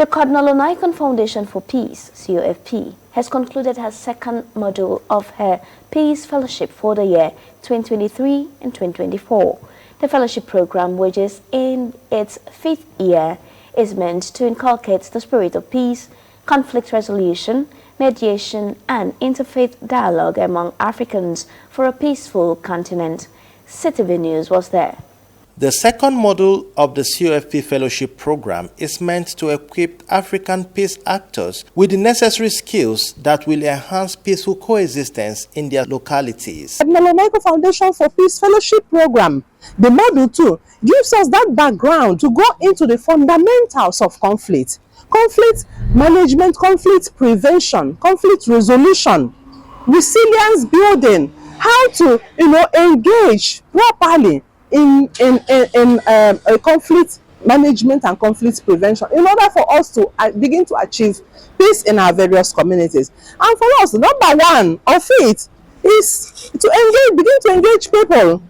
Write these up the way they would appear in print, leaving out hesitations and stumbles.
The Cardinal ONAIYEKAN Foundation for Peace, COFP, has concluded her second module of her Peace Fellowship for the year 2023 and 2024. The fellowship program, which is in its 5th year, is meant to inculcate the spirit of peace, conflict resolution, mediation, and interfaith dialogue among Africans for a peaceful continent. CTV News was there. The second module of the COFP Fellowship Program is meant to equip African peace actors with the necessary skills that will enhance peaceful coexistence in their localities. The ONAIYEKAN Foundation for Peace Fellowship Program, the Module 2, gives us that background to go into the fundamentals of conflict. Conflict management, conflict prevention, conflict resolution, resilience building, how to engage properly in conflict management and conflict prevention in order for us to begin to achieve peace in our various communities. And for us, number one of it is to begin to engage people,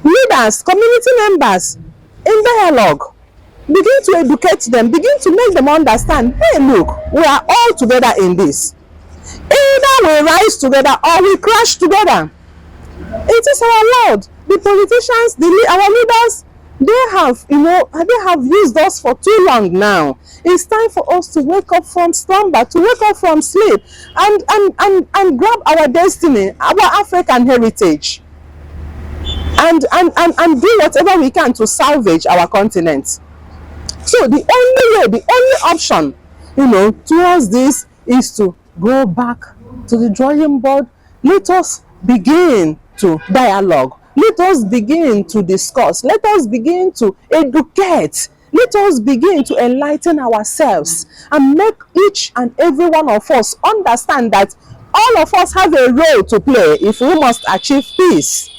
leaders, community members in dialogue. Begin to educate them, begin to make them understand, hey, look, we are all together in this. Either we rise together or we crash together. It is our Lord. The politicians, our leaders, they have used us for too long now. It's time for us to wake up from slumber, to wake up from sleep, and grab our destiny, our African heritage, and do whatever we can to salvage our continent. So the only way, the only option, towards this is to go back to the drawing board. Let us begin to dialogue. Let us begin to discuss. Let us begin to educate. Let us begin to enlighten ourselves and make each and every one of us understand that all of us have a role to play if we must achieve peace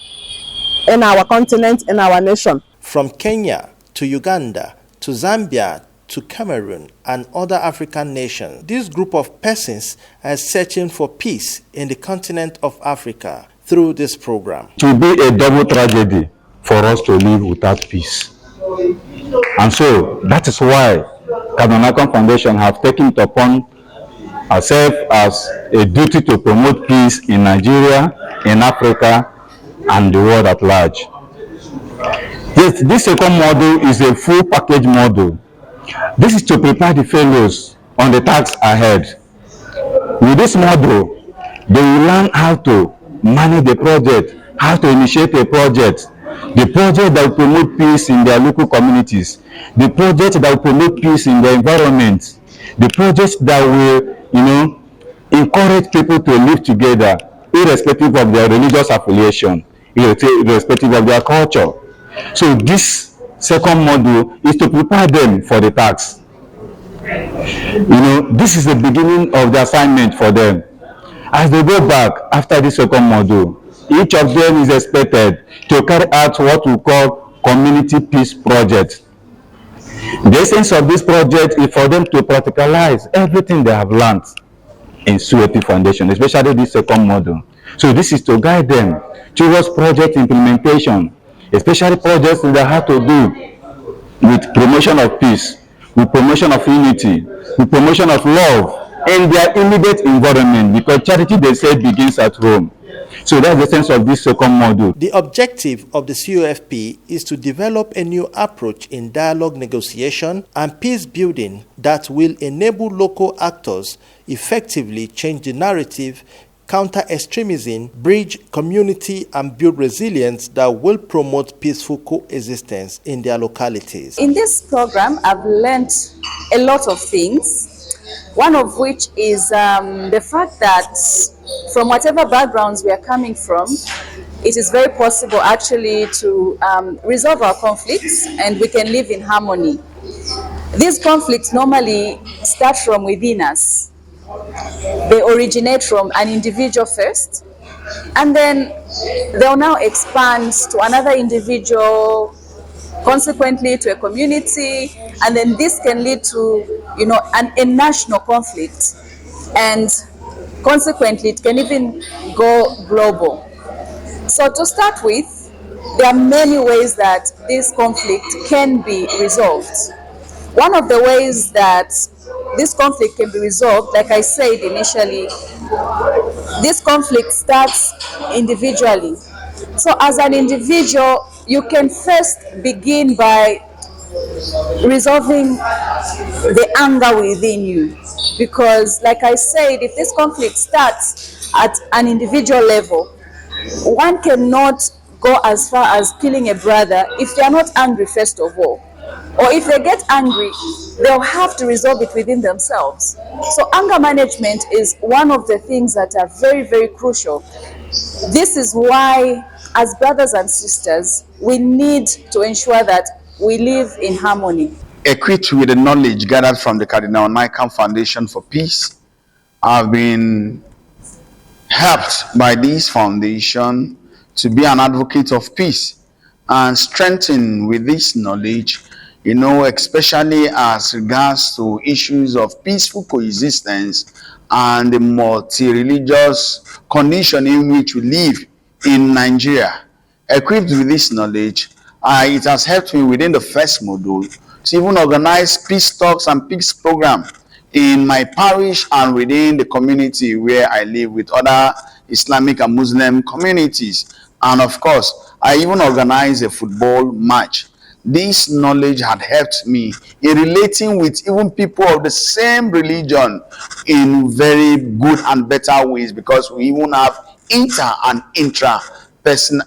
in our continent, in our nation. From Kenya to Uganda to Zambia to Cameroon and other African nations, this group of persons are searching for peace in the continent of Africa through this program. It will be a double tragedy for us to live without peace. And so that is why CARDINAL Foundation have taken it upon ourselves as a duty to promote peace in Nigeria, in Africa, and the world at large. This second model is a full package model. This is to prepare the fellows on the tasks ahead. With this model, they will learn how to manage the project, how to initiate a project, the project that will promote peace in their local communities, the project that will promote peace in the environment, the project that will, encourage people to live together, irrespective of their religious affiliation, irrespective of their culture. So this second module is to prepare them for the task. This is the beginning of the assignment for them. As they go back after the second module, each of them is expected to carry out what we call community peace project. The essence of this project is for them to practicalize everything they have learned in COFP Foundation, especially this second module. So this is to guide them towards project implementation, especially projects that have to do with promotion of peace, with promotion of unity, with promotion of love in their immediate environment, because charity, they say, begins at home. So that's the sense of this second module. The objective of the COFP is to develop a new approach in dialogue negotiation and peace building that will enable local actors effectively change the narrative, counter extremism, bridge community, and build resilience that will promote peaceful coexistence in their localities. In this program, I've learned a lot of things. One of which is the fact that from whatever backgrounds we are coming from, it is very possible actually to resolve our conflicts and we can live in harmony. These conflicts normally start from within us. They originate from an individual first, and then they'll now expand to another individual, consequently to a community, and then this can lead to a national conflict, and consequently it can even go global. So to start with, there are many ways that this conflict can be resolved. One of the ways that this conflict can be resolved, like I said initially, this conflict starts individually. So as an individual, you can first begin by resolving the anger within you. Because like I said, if this conflict starts at an individual level, one cannot go as far as killing a brother if they are not angry first of all. Or if they get angry, they'll have to resolve it within themselves. So anger management is one of the things that are very, very crucial. This is why, as brothers and sisters, we need to ensure that we live in harmony. Equipped with the knowledge gathered from the Cardinal ONAIYEKAN Foundation for Peace, I've been helped by this foundation to be an advocate of peace and strengthened with this knowledge, especially as regards to issues of peaceful coexistence and the multi-religious condition in which we live in Nigeria. Equipped with this knowledge, it has helped me within the first module to even organize peace talks and peace program in my parish and within the community where I live with other Islamic and Muslim communities. And of course, I even organized a football match. This knowledge had helped me in relating with even people of the same religion in very good and better ways, because we even have inter and intra-person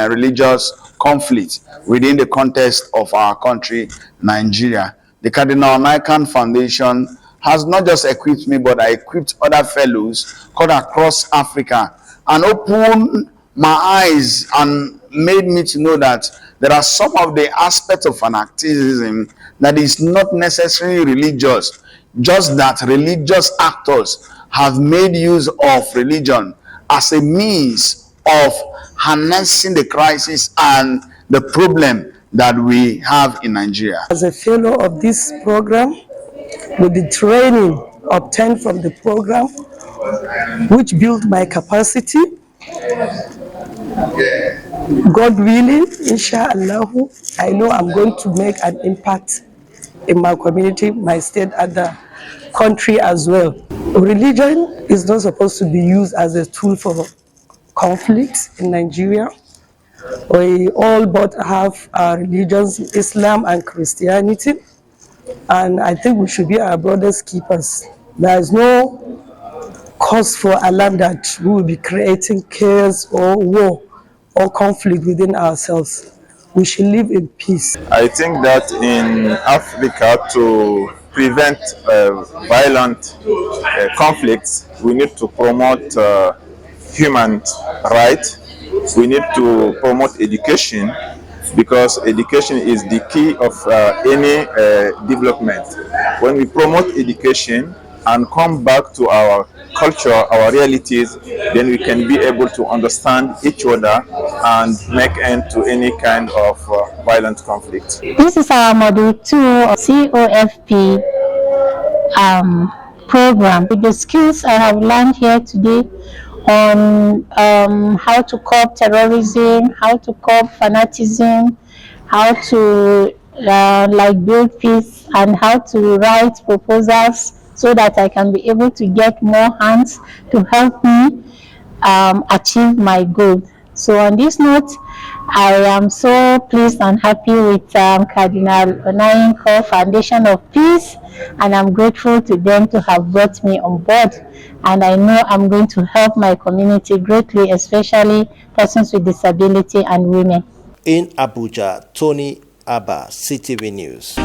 religious conflict within the context of our country, Nigeria. The Cardinal ONAIYEKAN Foundation has not just equipped me, but I equipped other fellows cut across Africa and opened my eyes and made me to know that there are some of the aspects of fanaticism that is not necessarily religious, just that religious actors have made use of religion as a means of harnessing the crisis and the problem that we have in Nigeria. As a fellow of this program, with the training obtained from the program, which built my capacity, God willing, inshallah, I know I'm going to make an impact in my community, my state, and the country as well. Religion is not supposed to be used as a tool for conflict in Nigeria. We all both have our religions, Islam and Christianity, and I think we should be our brothers' keepers. There is no cause for alarm that we will be creating chaos or war or conflict within ourselves. We should live in peace. I think that in Africa, to prevent violent conflicts, we need to promote human rights. We need to promote education, because education is the key of any development. When we promote education and come back to our culture, our realities, then we can be able to understand each other and make end to any kind of violent conflict. This is our Module 2 of COFP program. With the skills I have learned here today on how to curb terrorism, how to curb fanaticism, how to build peace, and how to write proposals so that I can be able to get more hands to help me achieve my goal. So on this note, I am so pleased and happy with Cardinal ONAIYEKAN Foundation of Peace, and I'm grateful to them to have brought me on board. And I know I'm going to help my community greatly, especially persons with disability and women. In Abuja, Tony Abah, CTV News.